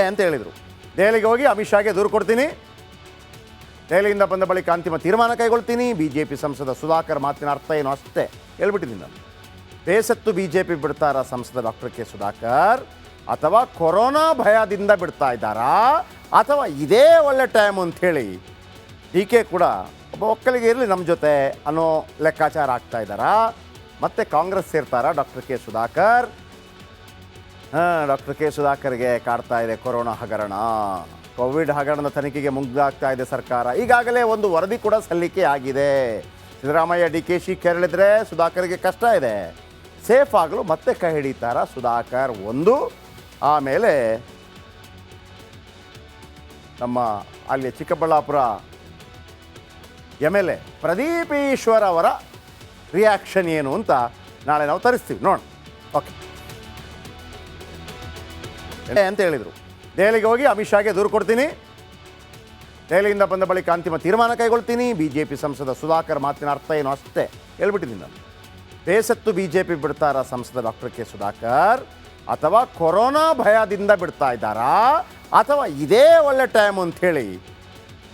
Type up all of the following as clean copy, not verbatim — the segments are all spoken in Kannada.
ಅಂತ ಹೇಳಿದರು. ದೆಹಲಿಗೆ ಹೋಗಿ ಅಮಿತ್ ಶಾಗೆ ದೂರು ಕೊಡ್ತೀನಿ, ದೆಹಲಿಯಿಂದ ಬಂದ ಬಳಿಕ ಅಂತಿಮ ತೀರ್ಮಾನ ಕೈಗೊಳ್ತೀನಿ. ಬಿಜೆಪಿ ಸಂಸದ ಸುಧಾಕರ್ ಮಾತಿನ ಅರ್ಥ ಏನು ಅಷ್ಟೇ ಹೇಳ್ಬಿಟ್ಟಿದ್ದೀನಿ ನಾನು. ಬೇಸತ್ತು ಬಿಜೆಪಿ ಬಿಡ್ತಾರ ಸಂಸದ ಡಾಕ್ಟರ್ ಕೆ ಸುಧಾಕರ್, ಅಥವಾ ಕೊರೋನಾ ಭಯದಿಂದ ಬಿಡ್ತಾ ಇದ್ದಾರಾ, ಅಥವಾ ಇದೇ ಒಳ್ಳೆ ಟೈಮ್ ಅಂಥೇಳಿ ಡಿ ಕೆ ಕೂಡ ಒಬ್ಬ ಒಕ್ಕಲಿಗೆ ಇರಲಿ ನಮ್ಮ ಜೊತೆ ಅನ್ನೋ ಲೆಕ್ಕಾಚಾರ ಆಗ್ತಾ ಇದ್ದಾರಾ, ಮತ್ತೆ ಕಾಂಗ್ರೆಸ್ ಸೇರ್ತಾರಾ doctor K Sudhakar? Doctor K ಸುಧಾಕರ್ಗೆ ಕಾಡ್ತಾ ಇದೆ ಕೊರೋನಾ ಹಗರಣ. ಕೋವಿಡ್ ಹಗರಣದ ತನಿಖೆಗೆ ಮುಂದಾಗ್ತಾ ಇದೆ ಸರ್ಕಾರ. ಈಗಾಗಲೇ ಒಂದು ವರದಿ ಕೂಡ ಸಲ್ಲಿಕೆ ಆಗಿದೆ. ಸಿದ್ದರಾಮಯ್ಯ ಡಿ ಕೆ ಶಿ ಕೆರಳಿದ್ರೆ ಸುಧಾಕರ್ಗೆ ಕಷ್ಟ ಇದೆ, ಸೇಫ್ ಆಗಲು ಮತ್ತೆ ಕೈ ಹಿಡಿತಾರ ಸುಧಾಕರ್ ಒಂದು. ಆಮೇಲೆ ನಮ್ಮ ಅಲ್ಲಿ ಚಿಕ್ಕಬಳ್ಳಾಪುರ MLA ಪ್ರದೀಪ್ ಈಶ್ವರ್ ಅವರ ರಿಯಾಕ್ಷನ್ ಏನು ಅಂತ ನಾಳೆ ನಾವು ತರಿಸ್ತೀವಿ ನೋಡೋಣ. ಓಕೆ ಅಂತ ಹೇಳಿದರು. ದೆಹಲಿಗೆ ಹೋಗಿ ಅಮಿತ್ ಶಾಗೆ ದೂರು ಕೊಡ್ತೀನಿ, ದೆಹಲಿಯಿಂದ ಬಂದ ಬಳಿಕ ಅಂತಿಮ ತೀರ್ಮಾನ ಕೈಗೊಳ್ತೀನಿ. ಬಿಜೆಪಿ ಸಂಸದ ಸುಧಾಕರ್ ಮಾತಿನ ಅರ್ಥ ಏನು ಅಷ್ಟೇ ಹೇಳ್ಬಿಟ್ಟಿದ್ದೀನಿ ನಾನು. ಬೇಸತ್ತು ಬಿಜೆಪಿ ಬಿಡ್ತಾರ ಸಂಸದ ಡಾಕ್ಟರ್ ಕೆ ಸುಧಾಕರ್, ಅಥವಾ ಕೊರೋನಾ ಭಯದಿಂದ ಬಿಡ್ತಾ ಇದ್ದಾರಾ, ಅಥವಾ ಇದೇ ಒಳ್ಳೆ ಟೈಮ್ ಅಂಥೇಳಿ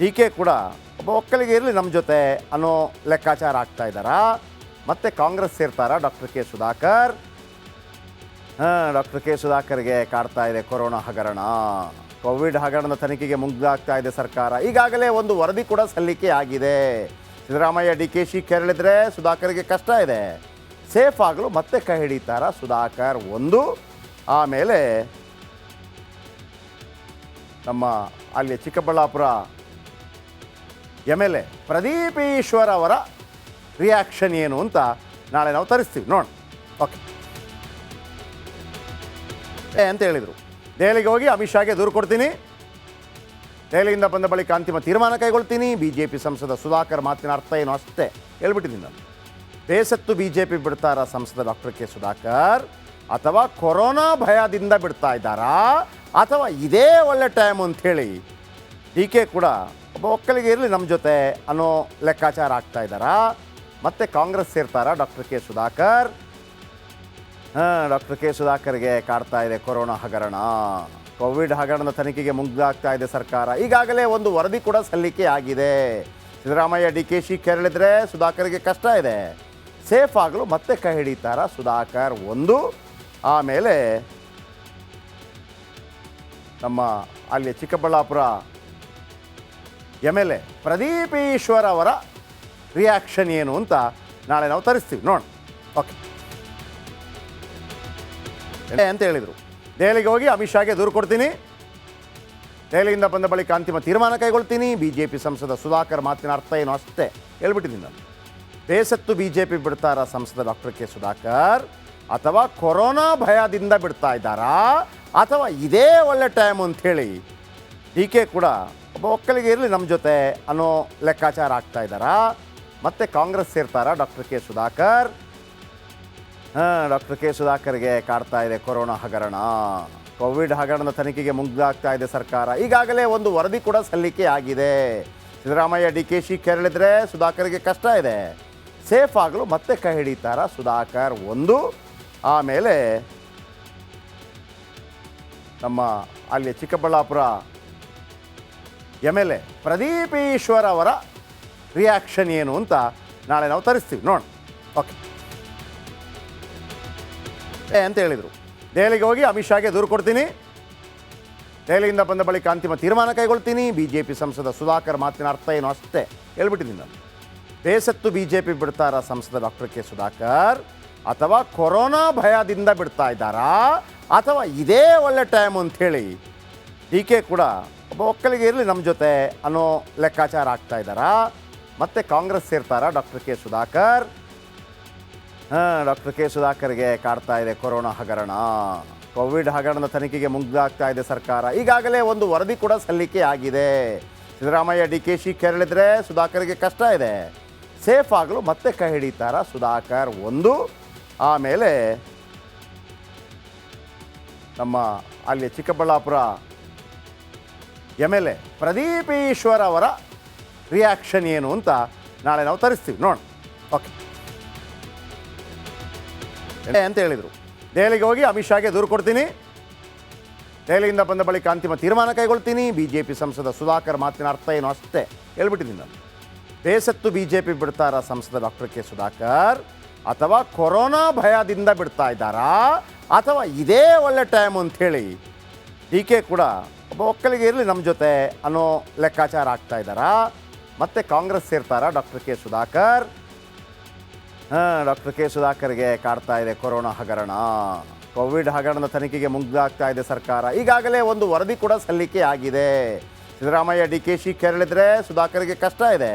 ಡಿ ಕೆ ಕೂಡ ಒಬ್ಬ ಒಕ್ಕಲಿಗೆ ಇರಲಿ ನಮ್ಮ ಜೊತೆ ಅನ್ನೋ ಲೆಕ್ಕಾಚಾರ ಆಗ್ತಾ ಇದ್ದಾರಾ, ಮತ್ತೆ ಕಾಂಗ್ರೆಸ್ ಸೇರ್ತಾರಾ doctor K Sudhakar? Doctor K ಸುಧಾಕರ್ಗೆ ಕಾಡ್ತಾ ಇದೆ ಕೊರೋನಾ ಹಗರಣ. ಕೋವಿಡ್ ಹಗರಣದ ತನಿಖೆಗೆ ಮುಂದಾಗ್ತಾ ಇದೆ ಸರ್ಕಾರ. ಈಗಾಗಲೇ ಒಂದು ವರದಿ ಕೂಡ ಸಲ್ಲಿಕೆ ಆಗಿದೆ. ಸಿದ್ದರಾಮಯ್ಯ ಡಿ ಕೆ ಶಿ ಕೆರಳಿದ್ರೆ ಸುಧಾಕರ್ಗೆ ಕಷ್ಟ ಇದೆ, ಸೇಫ್ ಆಗಲು ಮತ್ತೆ ಕೈ ಹಿಡಿತಾರ ಸುಧಾಕರ್ ಒಂದು. ಆಮೇಲೆ ನಮ್ಮ ಅಲ್ಲಿ ಚಿಕ್ಕಬಳ್ಳಾಪುರ MLA ಪ್ರದೀಪ್ ಈಶ್ವರ್ ಅವರ ರಿಯಾಕ್ಷನ್ ಏನು ಅಂತ ನಾಳೆ ನಾವು ತರಿಸ್ತೀವಿ ನೋಡೋಣ. ಓಕೆ ಅಂತ ಹೇಳಿದರು. ದೆಹಲಿಗೆ ಹೋಗಿ ಅಮಿತ್ ಶಾಗೆ ದೂರು ಕೊಡ್ತೀನಿ, ದೆಹಲಿಯಿಂದ ಬಂದ ಬಳಿಕ ಅಂತಿಮ ತೀರ್ಮಾನ ಕೈಗೊಳ್ತೀನಿ. ಬಿಜೆಪಿ ಸಂಸದ ಸುಧಾಕರ್ ಮಾತಿನ ಅರ್ಥ ಏನು ಅಷ್ಟೇ ಹೇಳ್ಬಿಟ್ಟಿದ್ದೀನಿ ನಾನು. ಬೇಸತ್ತು ಬಿಜೆಪಿ ಬಿಡ್ತಾರ ಸಂಸದ ಡಾಕ್ಟರ್ ಕೆ ಸುಧಾಕರ್, ಅಥವಾ ಕೊರೋನಾ ಭಯದಿಂದ ಬಿಡ್ತಾ ಇದ್ದಾರಾ, ಅಥವಾ ಇದೇ ಒಳ್ಳೆ ಟೈಮ್ ಅಂಥೇಳಿ ಡಿ ಕೆ ಕೂಡ ಒಬ್ಬ ಒಕ್ಕಲಿಗೆ ಇರಲಿ ನಮ್ಮ ಜೊತೆ ಅನ್ನೋ ಲೆಕ್ಕಾಚಾರ ಆಗ್ತಾ ಇದ್ದಾರಾ, ಮತ್ತೆ ಕಾಂಗ್ರೆಸ್ ಸೇರ್ತಾರಾ doctor K Sudhakar? Doctor K ಸುಧಾಕರ್ಗೆ ಕಾಡ್ತಾ ಇದೆ ಕೊರೋನಾ ಹಗರಣ. ಕೋವಿಡ್ ಹಗರಣದ ತನಿಖೆಗೆ ಮುಂದಾಗ್ತಾ ಇದೆ ಸರ್ಕಾರ. ಈಗಾಗಲೇ ಒಂದು ವರದಿ ಕೂಡ ಸಲ್ಲಿಕೆ ಆಗಿದೆ. ಸಿದ್ದರಾಮಯ್ಯ ಡಿ ಕೆ ಶಿ ಕೆರಳಿದ್ರೆ ಸುಧಾಕರ್ಗೆ ಕಷ್ಟ ಇದೆ, ಸೇಫ್ ಆಗಲು ಮತ್ತೆ ಕೈ ಹಿಡಿತಾರ ಸುಧಾಕರ್ ಒಂದು. ಆಮೇಲೆ ನಮ್ಮ ಅಲ್ಲಿ ಚಿಕ್ಕಬಳ್ಳಾಪುರ MLA ಪ್ರದೀಪ್ ಈಶ್ವರ್ ಅವರ ರಿಯಾಕ್ಷನ್ ಏನು ಅಂತ ನಾಳೆ ನಾವು ತರಿಸ್ತೀವಿ ನೋಡೋಣ. ಓಕೆ ಅಂತ ಹೇಳಿದರು. ದೆಹಲಿಗೆ ಹೋಗಿ ಅಮಿತ್ ಶಾಗೆ ದೂರು ಕೊಡ್ತೀನಿ, ದೆಹಲಿಯಿಂದ ಬಂದ ಬಳಿಕ ಅಂತಿಮ ತೀರ್ಮಾನ ಕೈಗೊಳ್ತೀನಿ. ಬಿಜೆಪಿ ಸಂಸದ ಸುಧಾಕರ್ ಮಾತಿನ ಅರ್ಥ ಏನು ಅಷ್ಟೇ ಹೇಳ್ಬಿಟ್ಟಿದ್ದೀನಿ ನಾನು. ಬೇಸತ್ತು ಬಿಜೆಪಿ ಬಿಡ್ತಾರ ಸಂಸದ ಡಾಕ್ಟರ್ ಕೆ ಸುಧಾಕರ್, ಅಥವಾ ಕೊರೋನಾ ಭಯದಿಂದ ಬಿಡ್ತಾ ಇದ್ದಾರಾ, ಅಥವಾ ಇದೇ ಒಳ್ಳೆ ಟೈಮ್ ಅಂಥೇಳಿ ಡಿ ಕೆ ಕೂಡ ಒಬ್ಬ ಒಕ್ಕಲಿಗೆ ಇರಲಿ ನಮ್ಮ ಜೊತೆ ಅನ್ನೋ ಲೆಕ್ಕಾಚಾರ ಆಗ್ತಾ ಇದ್ದಾರಾ, ಮತ್ತೆ ಕಾಂಗ್ರೆಸ್ ಸೇರ್ತಾರಾ doctor K Sudhakar? Doctor K ಸುಧಾಕರ್ಗೆ ಕಾಡ್ತಾ ಇದೆ ಕೊರೋನಾ ಹಗರಣ. ಕೋವಿಡ್ ಹಗರಣದ ತನಿಖೆಗೆ ಮುಂದಾಗ್ತಾ ಇದೆ ಸರ್ಕಾರ. ಈಗಾಗಲೇ ಒಂದು ವರದಿ ಕೂಡ ಸಲ್ಲಿಕೆ ಆಗಿದೆ. ಸಿದ್ದರಾಮಯ್ಯ ಡಿ ಕೆ ಶಿ ಕೆರಳಿದ್ರೆ ಸುಧಾಕರ್ಗೆ ಕಷ್ಟ ಇದೆ, ಸೇಫ್ ಆಗಲು ಮತ್ತೆ ಕೈ ಹಿಡಿತಾರ ಸುಧಾಕರ್ ಒಂದು. ಆಮೇಲೆ ನಮ್ಮ ಅಲ್ಲಿ ಚಿಕ್ಕಬಳ್ಳಾಪುರ MLA ಪ್ರದೀಪ್ ಈಶ್ವರ್ ಅವರ ರಿಯಾಕ್ಷನ್ ಏನು ಅಂತ ನಾಳೆ ನಾವು ತರಿಸ್ತೀವಿ ನೋಡೋಣ. ಓಕೆ ಅಂತ ಹೇಳಿದರು. ದೆಹಲಿಗೆ ಹೋಗಿ ಅಮಿತ್ ಶಾಗೆ ದೂರು ಕೊಡ್ತೀನಿ, ದೆಹಲಿಯಿಂದ ಬಂದ ಬಳಿಕ ಅಂತಿಮ ತೀರ್ಮಾನ ಕೈಗೊಳ್ತೀನಿ. ಬಿಜೆಪಿ ಸಂಸದ ಸುಧಾಕರ್ ಮಾತಿನ ಅರ್ಥ ಏನು ಅಷ್ಟೇ ಹೇಳ್ಬಿಟ್ಟಿದ್ದೀನಿ ನಾನು. ಬೇಸತ್ತು ಬಿಜೆಪಿ ಬಿಡ್ತಾರ ಸಂಸದ ಡಾಕ್ಟರ್ ಕೆ ಸುಧಾಕರ್, ಅಥವಾ ಕೊರೋನಾ ಭಯದಿಂದ ಬಿಡ್ತಾ ಇದ್ದಾರಾ, ಅಥವಾ ಇದೇ ಒಳ್ಳೆ ಟೈಮ್ ಅಂಥೇಳಿ ಡಿ ಕೆ ಕೂಡ ಒಬ್ಬ ಒಕ್ಕಲಿಗೆ ಇರಲಿ ನಮ್ಮ ಜೊತೆ ಅನ್ನೋ ಲೆಕ್ಕಾಚಾರ ಆಗ್ತಾ ಇದ್ದಾರಾ, ಮತ್ತೆ ಕಾಂಗ್ರೆಸ್ ಸೇರ್ತಾರಾ doctor K Sudhakar? Doctor K ಸುಧಾಕರ್ಗೆ ಕಾಡ್ತಾ ಇದೆ ಕೊರೋನಾ ಹಗರಣ. ಕೋವಿಡ್ ಹಗರಣದ ತನಿಖೆಗೆ ಮುಂದಾಗ್ತಾ ಇದೆ ಸರ್ಕಾರ. ಈಗಾಗಲೇ ಒಂದು ವರದಿ ಕೂಡ ಸಲ್ಲಿಕೆ ಆಗಿದೆ. ಸಿದ್ದರಾಮಯ್ಯ ಡಿ ಕೆ ಶಿ ಕೆರಳಿದ್ರೆ ಸುಧಾಕರ್ಗೆ ಕಷ್ಟ ಇದೆ, ಸೇಫ್ ಆಗಲು ಮತ್ತೆ ಕೈ ಹಿಡಿತಾರ ಸುಧಾಕರ್ ಒಂದು. ಆಮೇಲೆ ನಮ್ಮ ಅಲ್ಲಿ ಚಿಕ್ಕಬಳ್ಳಾಪುರ MLA ಪ್ರದೀಪ್ ಈಶ್ವರ್ ಅವರ ರಿಯಾಕ್ಷನ್ ಏನು ಅಂತ ನಾಳೆ ನಾವು ತರಿಸ್ತೀವಿ ನೋಡೋಣ. ಓಕೆ ಅಂತ ಹೇಳಿದರು. ದೆಹಲಿಗೆ ಹೋಗಿ ಅಮಿತ್ ಶಾಗೆ ದೂರು ಕೊಡ್ತೀನಿ, ದೆಹಲಿಯಿಂದ ಬಂದ ಬಳಿಕ ಅಂತಿಮ ತೀರ್ಮಾನ ಕೈಗೊಳ್ತೀನಿ. ಬಿಜೆಪಿ ಸಂಸದ ಸುಧಾಕರ್ ಮಾತಿನ ಅರ್ಥ ಏನು ಅಷ್ಟೇ ಹೇಳ್ಬಿಟ್ಟಿದ್ದೀನಿ ನಾನು. ಬೇಸತ್ತು ಬಿಜೆಪಿ ಬಿಡ್ತಾರ ಸಂಸದ ಡಾಕ್ಟರ್ ಕೆ ಸುಧಾಕರ್, ಅಥವಾ ಕೊರೋನಾ ಭಯದಿಂದ ಬಿಡ್ತಾ ಇದ್ದಾರಾ, ಅಥವಾ ಇದೇ ಒಳ್ಳೆ ಟೈಮ್ ಅಂಥೇಳಿ ಡಿ ಕೆ ಕೂಡ ಒಬ್ಬ ಒಕ್ಕಲಿಗೆ ಇರಲಿ ನಮ್ಮ ಜೊತೆ ಅನ್ನೋ ಲೆಕ್ಕಾಚಾರ ಆಗ್ತಾ ಇದ್ದಾರಾ, ಮತ್ತೆ ಕಾಂಗ್ರೆಸ್ ಸೇರ್ತಾರಾ doctor K Sudhakar? Doctor K ಸುಧಾಕರ್ಗೆ ಕಾಡ್ತಾ ಇದೆ ಕೊರೋನಾ ಹಗರಣ. ಕೋವಿಡ್ ಹಗರಣದ ತನಿಖೆಗೆ ಮುಂದಾಗ್ತಾ ಇದೆ ಸರ್ಕಾರ. ಈಗಾಗಲೇ ಒಂದು ವರದಿ ಕೂಡ ಸಲ್ಲಿಕೆ ಆಗಿದೆ. ಸಿದ್ದರಾಮಯ್ಯ ಡಿ ಕೆ ಶಿ ಕೆರಳಿದ್ರೆ ಸುಧಾಕರ್ಗೆ ಕಷ್ಟ ಇದೆ.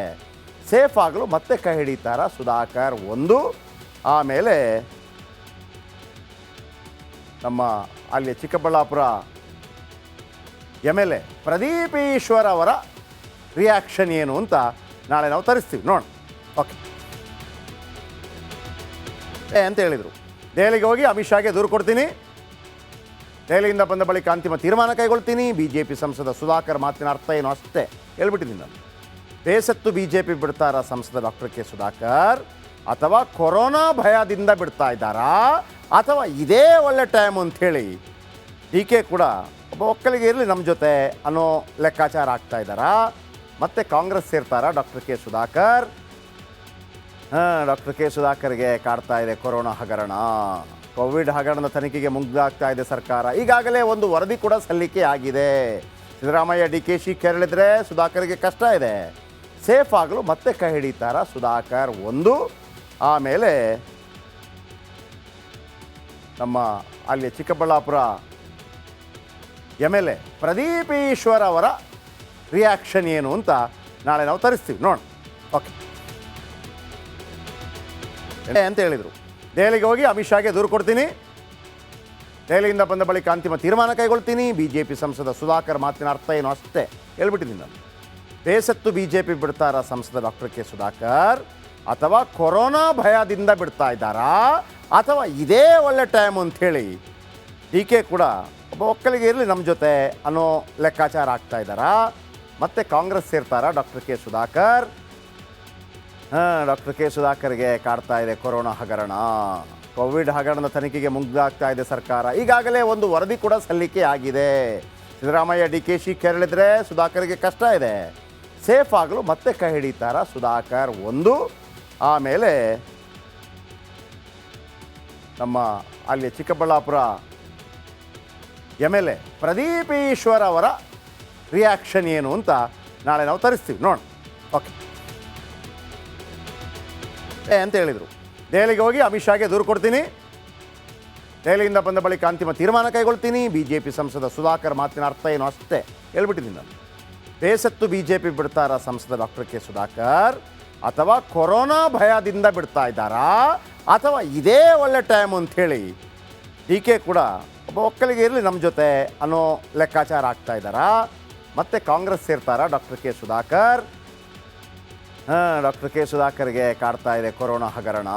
ಸೇಫ್ ಆಗಲು ಮತ್ತೆ ಕೈ ಹಿಡಿತಾರ ಸುಧಾಕರ್ ಒಂದು. ಆಮೇಲೆ ನಮ್ಮ ಅಲ್ಲಿ ಚಿಕ್ಕಬಳ್ಳಾಪುರ MLA ಪ್ರದೀಪ್ ಈಶ್ವರ್ ಅವರ ರಿಯಾಕ್ಷನ್ ಏನು ಅಂತ ನಾಳೆ ನಾವು ತರಿಸ್ತೀವಿ ನೋಡೋಣ. ಓಕೆ ಅಂತ ಹೇಳಿದರು. ದೆಹಲಿಗೆ ಹೋಗಿ ಅಮಿತ್ ಶಾಗೆ ದೂರು ಕೊಡ್ತೀನಿ, ದೆಹಲಿಯಿಂದ ಬಂದ ಬಳಿಕ ಅಂತಿಮ ತೀರ್ಮಾನ ಕೈಗೊಳ್ತೀನಿ. ಬಿಜೆಪಿ ಸಂಸದ ಸುಧಾಕರ್ ಮಾತಿನ ಅರ್ಥ ಏನು ಅಷ್ಟೇ ಹೇಳ್ಬಿಟ್ಟಿದ್ದೀನಿ ನಾನು. ಬೇಸತ್ತು ಬಿಜೆಪಿ ಬಿಡ್ತಾರ ಸಂಸದ ಡಾಕ್ಟರ್ ಕೆ ಸುಧಾಕರ್, ಅಥವಾ ಕೊರೋನಾ ಭಯದಿಂದ ಬಿಡ್ತಾ ಇದ್ದಾರಾ, ಅಥವಾ ಇದೇ ಒಳ್ಳೆ ಟೈಮ್ ಅಂಥೇಳಿ ಡಿ ಕೆ ಕೂಡ ಒಬ್ಬ ಒಕ್ಕಲಿಗೆ ಇರಲಿ ನಮ್ಮ ಜೊತೆ ಅನ್ನೋ ಲೆಕ್ಕಾಚಾರ ಆಗ್ತಾ ಇದ್ದಾರಾ, ಮತ್ತೆ ಕಾಂಗ್ರೆಸ್ ಸೇರ್ತಾರಾ doctor K Sudhakar? Doctor K ಸುಧಾಕರ್ಗೆ ಕಾಡ್ತಾ ಇದೆ ಕೊರೋನಾ ಹಗರಣ. ಕೋವಿಡ್ ಹಗರಣದ ತನಿಖೆಗೆ ಮುಂದಾಗ್ತಾ ಇದೆ ಸರ್ಕಾರ. ಈಗಾಗಲೇ ಒಂದು ವರದಿ ಕೂಡ ಸಲ್ಲಿಕೆ ಆಗಿದೆ. ಸಿದ್ದರಾಮಯ್ಯ ಡಿ ಕೆ ಶಿ ಕೆರಳಿದ್ರೆ ಸುಧಾಕರ್ಗೆ ಕಷ್ಟ ಇದೆ. ಸೇಫ್ ಆಗಲು ಮತ್ತೆ ಕೈ ಹಿಡಿತಾರ ಸುಧಾಕರ್ ಒಂದು. ಆಮೇಲೆ ನಮ್ಮ ಅಲ್ಲಿ ಚಿಕ್ಕಬಳ್ಳಾಪುರ MLA ಪ್ರದೀಪ್ ಈಶ್ವರ್ ಅವರ ರಿಯಾಕ್ಷನ್ ಏನು ಅಂತ ನಾಳೆ ನಾವು ತರಿಸ್ತೀವಿ ನೋಡೋಣ. ಓಕೆ ಅಂತ ಹೇಳಿದರು. ದೆಹಲಿಗೆ ಹೋಗಿ ಅಮಿತ್ ಶಾಗೆ ದೂರು ಕೊಡ್ತೀನಿ, ದೆಹಲಿಯಿಂದ ಬಂದ ಬಳಿಕ ಅಂತಿಮ ತೀರ್ಮಾನ ಕೈಗೊಳ್ತೀನಿ. ಬಿಜೆಪಿ ಸಂಸದ ಸುಧಾಕರ್ ಮಾತಿನ ಅರ್ಥ ಏನು ಅಷ್ಟೇ ಹೇಳ್ಬಿಟ್ಟಿದ್ದೀನಿ ನಾನು. ಬೇಸತ್ತು ಬಿಜೆಪಿ ಬಿಡ್ತಾರ ಸಂಸದ ಡಾಕ್ಟರ್ ಕೆ ಸುಧಾಕರ್, ಅಥವಾ ಕೊರೋನಾ ಭಯದಿಂದ ಬಿಡ್ತಾ ಇದ್ದಾರಾ, ಅಥವಾ ಇದೇ ಒಳ್ಳೆ ಟೈಮ್ ಅಂಥೇಳಿ ಡಿ ಕೆ ಕೂಡ ಒಬ್ಬ ಒಕ್ಕಲಿಗೆ ಇರಲಿ ನಮ್ಮ ಜೊತೆ ಅನ್ನೋ ಲೆಕ್ಕಾಚಾರ ಆಗ್ತಾ ಇದ್ದಾರಾ, ಮತ್ತೆ ಕಾಂಗ್ರೆಸ್ ಸೇರ್ತಾರಾ doctor K Sudhakar? Doctor K ಸುಧಾಕರ್ಗೆ ಕಾಡ್ತಾ ಇದೆ ಕೊರೋನಾ ಹಗರಣ. ಕೋವಿಡ್ ಹಗರಣದ ತನಿಖೆಗೆ ಮುಂದಾಗ್ತಾ ಇದೆ ಸರ್ಕಾರ. ಈಗಾಗಲೇ ಒಂದು ವರದಿ ಕೂಡ ಸಲ್ಲಿಕೆ ಆಗಿದೆ. ಸಿದ್ದರಾಮಯ್ಯ ಡಿ ಕೆ ಶಿ ಕೆರಳಿದ್ರೆ ಸುಧಾಕರ್ಗೆ ಕಷ್ಟ ಇದೆ. ಸೇಫ್ ಆಗಲು ಮತ್ತೆ ಕೈ ಹಿಡಿತಾರ ಸುಧಾಕರ್ ಒಂದು. ಆಮೇಲೆ ನಮ್ಮ ಅಲ್ಲಿ ಚಿಕ್ಕಬಳ್ಳಾಪುರ MLA ಪ್ರದೀಪ್ ಈಶ್ವರ್ ಅವರ ರಿಯಾಕ್ಷನ್ ಏನು ಅಂತ ನಾಳೆ ನಾವು ತರಿಸ್ತೀವಿ ನೋಡೋಣ. ಓಕೆ ಅಂತ ಹೇಳಿದರು. ದೆಹಲಿಗೆ ಹೋಗಿ ಅಮಿತ್ ಶಾಗೆ ದೂರು ಕೊಡ್ತೀನಿ, ದೆಹಲಿಯಿಂದ ಬಂದ ಬಳಿಕ ಅಂತಿಮ ತೀರ್ಮಾನ ಕೈಗೊಳ್ತೀನಿ. ಬಿಜೆಪಿ ಸಂಸದ ಸುಧಾಕರ್ ಮಾತಿನ ಅರ್ಥ ಏನು ಅಷ್ಟೇ ಹೇಳ್ಬಿಟ್ಟಿದ್ದೀನಿ ನಾನು. ಬೇಸತ್ತು ಬಿಜೆಪಿ ಬಿಡ್ತಾರ ಸಂಸದ ಡಾಕ್ಟರ್ ಕೆ ಸುಧಾಕರ್, ಅಥವಾ ಕೊರೋನಾ ಭಯದಿಂದ ಬಿಡ್ತಾ ಇದ್ದಾರಾ, ಅಥವಾ ಇದೇ ಒಳ್ಳೆ ಟೈಮ್ ಅಂಥೇಳಿ ಡಿ ಕೆ ಕೂಡ ಒಬ್ಬ ಒಕ್ಕಲಿಗೆ ಇರಲಿ ನಮ್ಮ ಜೊತೆ ಅನ್ನೋ ಲೆಕ್ಕಾಚಾರ ಆಗ್ತಾ ಇದ್ದಾರಾ, ಮತ್ತೆ ಕಾಂಗ್ರೆಸ್ ಸೇರ್ತಾರಾ doctor K Sudhakar? Doctor K ಸುಧಾಕರ್ಗೆ ಕಾಡ್ತಾ ಇದೆ ಕೊರೋನಾ ಹಗರಣ.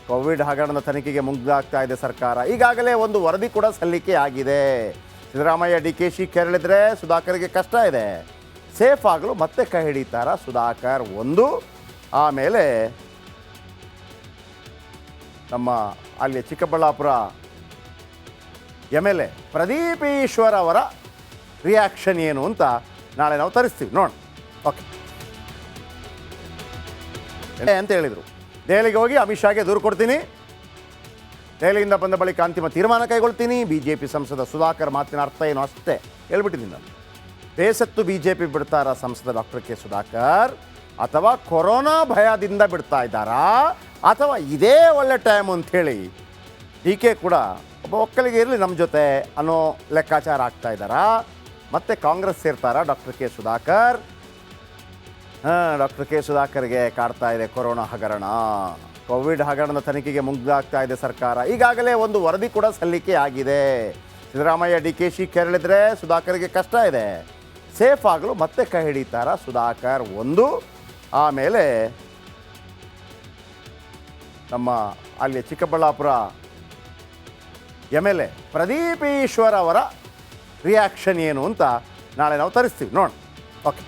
ಕೋವಿಡ್ ಹಗರಣದ ತನಿಖೆಗೆ ಮುಂದಾಗ್ತಾ ಇದೆ ಸರ್ಕಾರ. ಈಗಾಗಲೇ ಒಂದು ವರದಿ ಕೂಡ ಸಲ್ಲಿಕೆ ಆಗಿದೆ. ಸಿದ್ದರಾಮಯ್ಯ ಡಿ ಕೆ ಶಿ ಕೆರಳಿದ್ರೆ ಸುಧಾಕರ್ಗೆ ಕಷ್ಟ ಇದೆ. ಸೇಫ್ ಆಗಲು ಮತ್ತೆ ಕೈ ಹಿಡಿತಾರ ಸುಧಾಕರ್ ಒಂದು. ಆಮೇಲೆ ನಮ್ಮ ಅಲ್ಲಿ ಚಿಕ್ಕಬಳ್ಳಾಪುರ MLA ಪ್ರದೀಪ್ ಈಶ್ವರ್ ಅವರ ರಿಯಾಕ್ಷನ್ ಏನು ಅಂತ ನಾಳೆ ನಾವು ತರಿಸ್ತೀವಿ ನೋಡೋಣ. ಓಕೆ ಅಂತ ಹೇಳಿದರು. ದೆಹಲಿಗೆ ಹೋಗಿ ಅಮಿತ್ ಶಾಗೆ ದೂರು ಕೊಡ್ತೀನಿ, ದೆಹಲಿಯಿಂದ ಬಂದ ಬಳಿಕ ಅಂತಿಮ ತೀರ್ಮಾನ ಕೈಗೊಳ್ತೀನಿ. ಬಿಜೆಪಿ ಸಂಸದ ಸುಧಾಕರ್ ಮಾತಿನ ಅರ್ಥ ಏನು ಅಷ್ಟೇ ಹೇಳ್ಬಿಟ್ಟಿದ್ದೀನಿ ನಾನು. ಬೇಸತ್ತು ಬಿಜೆಪಿ ಬಿಡ್ತಾರ ಸಂಸದ ಡಾಕ್ಟರ್ ಕೆ ಸುಧಾಕರ್, ಅಥವಾ ಕೊರೋನಾ ಭಯದಿಂದ ಬಿಡ್ತಾ ಇದ್ದಾರಾ, ಅಥವಾ ಇದೇ ಒಳ್ಳೆ ಟೈಮ್ ಅಂಥೇಳಿ ಡಿ ಕೆ ಕೂಡ ಒಬ್ಬ ಒಕ್ಕಲಿಗೆ ಇರಲಿ ನಮ್ಮ ಜೊತೆ ಅನ್ನೋ ಲೆಕ್ಕಾಚಾರ ಆಗ್ತಾ ಇದ್ದಾರಾ, ಮತ್ತೆ ಕಾಂಗ್ರೆಸ್ ಸೇರ್ತಾರಾ doctor K Sudhakar? Doctor K ಸುಧಾಕರ್ಗೆ ಕಾಡ್ತಾ ಇದೆ ಕೊರೋನಾ ಹಗರಣ. ಕೋವಿಡ್ ಹಗರಣದ ತನಿಖೆಗೆ ಮುಂದಾಗ್ತಾ ಇದೆ ಸರ್ಕಾರ. ಈಗಾಗಲೇ ಒಂದು ವರದಿ ಕೂಡ ಸಲ್ಲಿಕೆ ಆಗಿದೆ. ಸಿದ್ದರಾಮಯ್ಯ ಡಿ ಕೆ ಶಿ ಕೆರಳಿದ್ರೆ ಸುಧಾಕರ್ಗೆ ಕಷ್ಟ ಇದೆ. ಸೇಫ್ ಆಗಲು ಮತ್ತೆ ಕೈ ಹಿಡಿತಾರ ಸುಧಾಕರ್ ಒಂದು. ಆಮೇಲೆ ನಮ್ಮ ಅಲ್ಲಿ ಚಿಕ್ಕಬಳ್ಳಾಪುರ MLA ಪ್ರದೀಪ್ ಈಶ್ವರ್ ಅವರ ರಿಯಾಕ್ಷನ್ ಏನು ಅಂತ ನಾಳೆ ನಾವು ತರಿಸ್ತೀವಿ ನೋಡೋಣ. ಓಕೆ